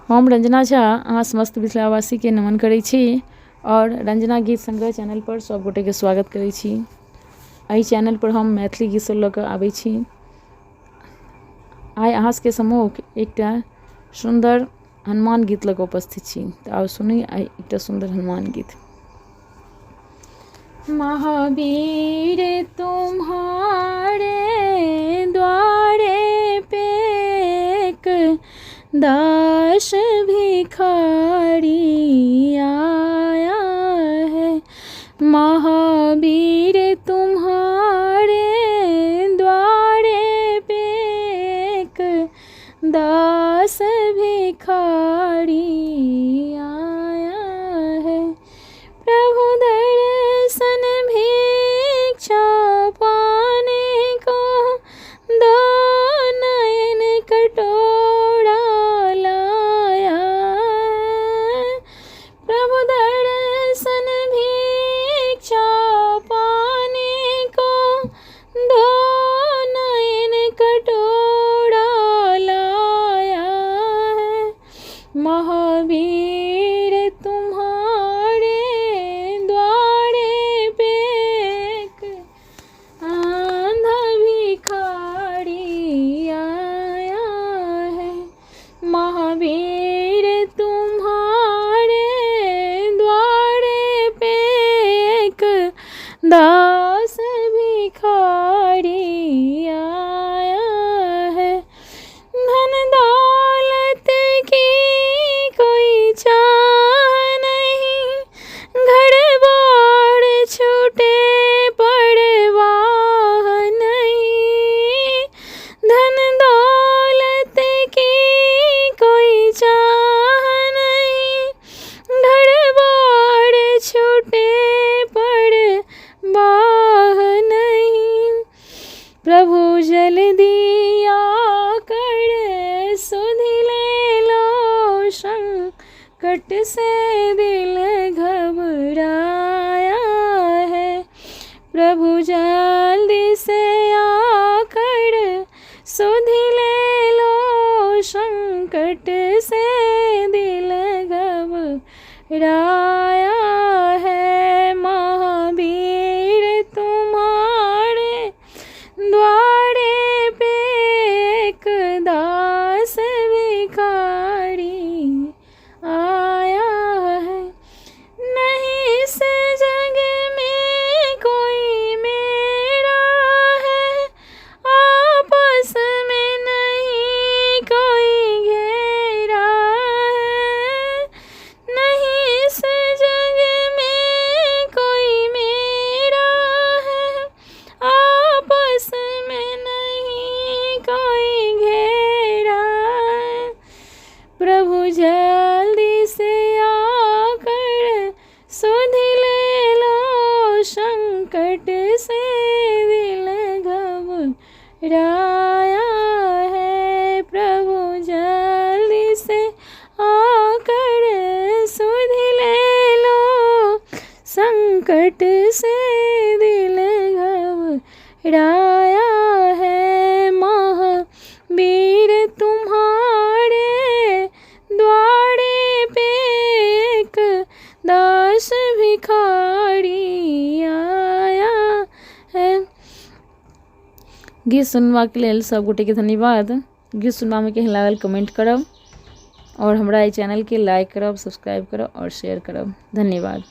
हम रंजना झा अहाँ समस्त मिथिलावासी के नमन करै छी और रंजना गीत संग्रह चैनल पर सब गोटे के स्वागत करै छी। एहि चैनल पर हम मैथिली गीत सब लऽ कऽ आबै छी। आइ अहाँ सबके सम्मुख एकटा सुंदर हनुमान गीत लऽ कऽ उपस्थित छी। तऽ आउ सुनी आइ एकटा सुंदर हनुमान गीत। महावीर तुम्हारे द्वारे पे एक दास भिखारी आया है। महावीर तुम्हारे द्वारे पे एक दास भिखारी आया है। प्रभु दर्शन भिक्षा पाने को दो नयन कटोरा लाया है। प्रभु दर्शन भिक्षा पाने को दो नयन कटोरा लाया है। महावीर तुम्हारे द्वारे पे एक आंधा भिखारी आया है। महावीर तुम्हारे द्वारे पे एक दास भिखारी आया है। धन दौलत की कोई चाह नहीं, घर बार छूटे परवाह नहीं। धन दौलत की कोई चाह नहीं, घर बार छूटे परवाह नहीं। प्रभु जल्दी आकर सुध ले लो, संकट से दिल घबराया है। प्रभु जल्दी से आकर सुध ले लो, संकट से दिल घबराया है। महावीर तुम्हारे द्वारे पे एक दास भिखारी आया है। नहीं इस जग में कोई मेरा है, आपस में नहीं कोई घेरा है। नहीं इस जग में कोई मेरा है, आपस में नहीं कोई घेरा है। प्रभु जल्दी से आकर सुध ले लो, संकट से दिल घबराया है। प्रभु जल्दी से आकर सुध ले लो, संकट से दिल घबराया है। महावीर तुम्हारे द्वारे पे एक दास भिखारी आया है। गीत सुनवा के लेल सब गोटे के धन्यवाद। गीत सुनवा में केहन लागल कमेंट करब और हमरा ई चैनल के लाइक करब, सब्सक्राइब करब और शेयर करब। धन्यवाद।